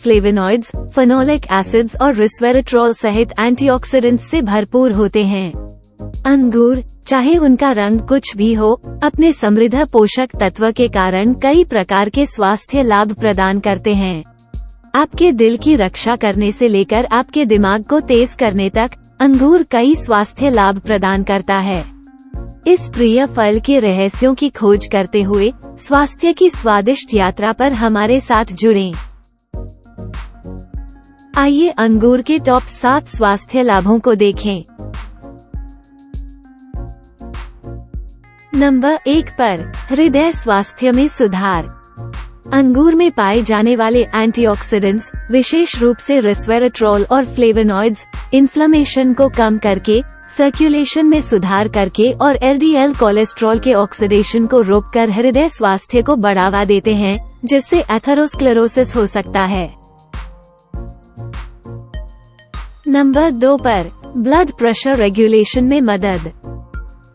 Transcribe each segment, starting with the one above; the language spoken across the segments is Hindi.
फ्लेवोनॉइड्स, फेनोलिक एसिड्स और रेस्वेराट्रोल सहित एंटीऑक्सीडेंट्स से भरपूर होते हैं। अंगूर, चाहे उनका रंग कुछ भी हो, अपने समृद्ध पोषक तत्व के कारण कई प्रकार के स्वास्थ्य लाभ प्रदान करते हैं। आपके दिल की रक्षा करने से लेकर आपके दिमाग को तेज करने तक अंगूर कई स्वास्थ्य लाभ प्रदान करता है। इस प्रिय फल के रहस्यों की खोज करते हुए स्वास्थ्य की स्वादिष्ट यात्रा पर हमारे साथ जुड़ें। आइए अंगूर के टॉप 7 स्वास्थ्य लाभों को देखें। नंबर 1 पर हृदय स्वास्थ्य में सुधार। अंगूर में पाए जाने वाले एंटीऑक्सीडेंट्स, विशेष रूप से रेस्वेराट्रोल और फ्लेवोनॉइड्स, इन्फ्लेमेशन को कम करके, सर्कुलेशन में सुधार करके और एलडीएल कोलेस्ट्रॉल के ऑक्सीडेशन को रोककर हृदय स्वास्थ्य को बढ़ावा देते हैं, जिससे एथेरोस्क्लेरोसिस हो सकता है। नंबर 2 पर ब्लड प्रेशर रेगुलेशन में मदद।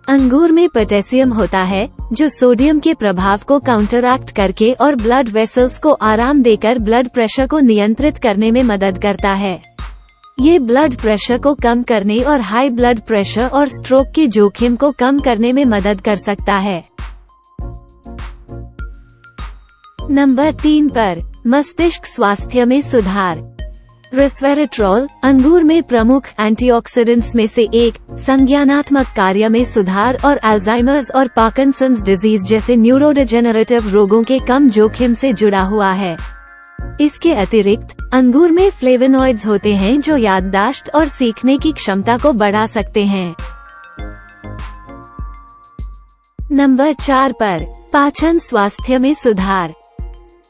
अंगूर में पोटेशियम होता है, जो सोडियम के प्रभाव को काउंटरएक्ट करके और ब्लड वेसल्स को आराम देकर ब्लड प्रेशर को नियंत्रित करने में मदद करता है। ये ब्लड प्रेशर को कम करने और हाई ब्लड प्रेशर और स्ट्रोक के जोखिम को कम करने में मदद कर सकता है। नंबर 3 पर मस्तिष्क स्वास्थ्य में सुधार। रेस्वेराट्रोल, अंगूर में प्रमुख एंटीऑक्सीडेंट्स में से एक, संज्ञानात्मक कार्य में सुधार और अल्जाइमर्स और पार्किंसंस डिजीज जैसे न्यूरोडेजेनरेटिव रोगों के कम जोखिम से जुड़ा हुआ है। इसके अतिरिक्त अंगूर में फ्लेवोनॉइड्स होते हैं जो याददाश्त और सीखने की क्षमता को बढ़ा सकते हैं। नंबर 4 पर पाचन स्वास्थ्य में सुधार।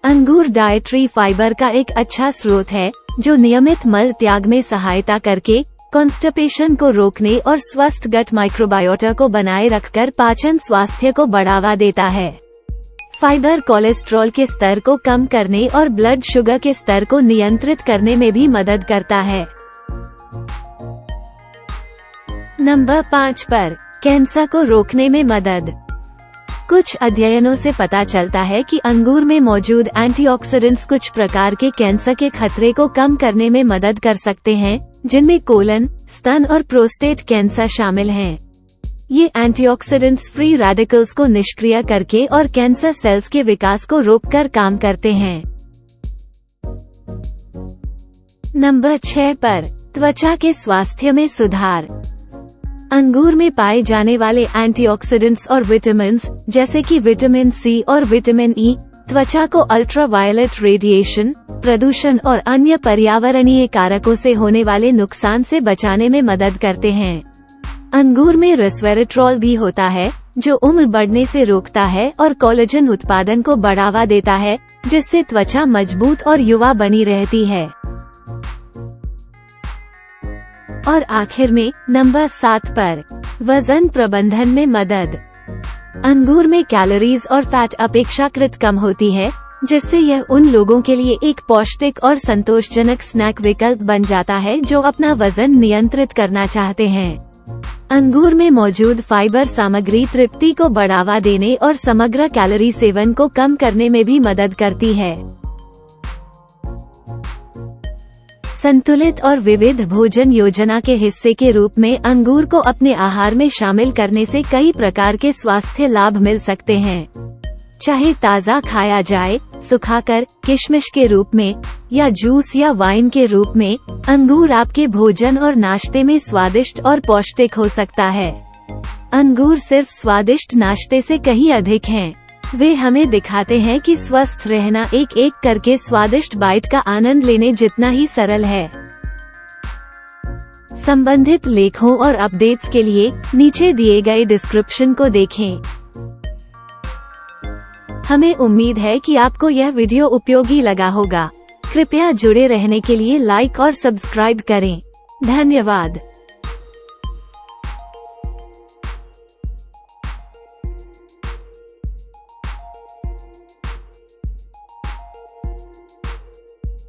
अंगूर डाइटरी फाइबर का एक अच्छा स्रोत है, जो नियमित मल त्याग में सहायता करके कॉन्स्टिपेशन को रोकने और स्वस्थ गट माइक्रोबायोटा को बनाए रखकर पाचन स्वास्थ्य को बढ़ावा देता है। फाइबर कोलेस्ट्रॉल के स्तर को कम करने और ब्लड शुगर के स्तर को नियंत्रित करने में भी मदद करता है। नंबर 5 पर कैंसर को रोकने में मदद। कुछ अध्ययनों से पता चलता है कि अंगूर में मौजूद एंटीऑक्सीडेंट्स कुछ प्रकार के कैंसर के खतरे को कम करने में मदद कर सकते हैं, जिनमें कोलन, स्तन और प्रोस्टेट कैंसर शामिल हैं। ये एंटीऑक्सीडेंट्स फ्री रेडिकल्स को निष्क्रिय करके और कैंसर सेल्स के विकास को रोककर काम करते हैं। नंबर 6 पर त्वचा के स्वास्थ्य में सुधार। अंगूर में पाए जाने वाले एंटीऑक्सीडेंट्स और विटामिन्स, जैसे कि विटामिन सी और विटामिन ई, त्वचा को अल्ट्रावायलेट रेडिएशन, प्रदूषण और अन्य पर्यावरणीय कारकों से होने वाले नुकसान से बचाने में मदद करते हैं। अंगूर में रेस्वेराट्रोल भी होता है, जो उम्र बढ़ने से रोकता है और कोलेजन उत्पादन को बढ़ावा देता है, जिससे त्वचा मजबूत और युवा बनी रहती है। और आखिर में नंबर 7 पर वजन प्रबंधन में मदद। अंगूर में कैलोरीज और फैट अपेक्षाकृत कम होती है, जिससे यह उन लोगों के लिए एक पौष्टिक और संतोषजनक स्नैक विकल्प बन जाता है जो अपना वजन नियंत्रित करना चाहते हैं। अंगूर में मौजूद फाइबर सामग्री तृप्ति को बढ़ावा देने और समग्र कैलोरी सेवन को कम करने में भी मदद करती है। संतुलित और विविध भोजन योजना के हिस्से के रूप में अंगूर को अपने आहार में शामिल करने से कई प्रकार के स्वास्थ्य लाभ मिल सकते हैं। चाहे ताज़ा खाया जाए, सुखाकर, किशमिश के रूप में या जूस या वाइन के रूप में, अंगूर आपके भोजन और नाश्ते में स्वादिष्ट और पौष्टिक हो सकता है। अंगूर सिर्फ स्वादिष्ट नाश्ते से कहीं अधिक हैं। वे हमें दिखाते हैं कि स्वस्थ रहना एक एक करके स्वादिष्ट बाइट का आनंद लेने जितना ही सरल है। संबंधित लेखों और अपडेट्स के लिए नीचे दिए गए डिस्क्रिप्शन को देखें। हमें उम्मीद है कि आपको यह वीडियो उपयोगी लगा होगा। कृपया जुड़े रहने के लिए लाइक और सब्सक्राइब करें। धन्यवाद।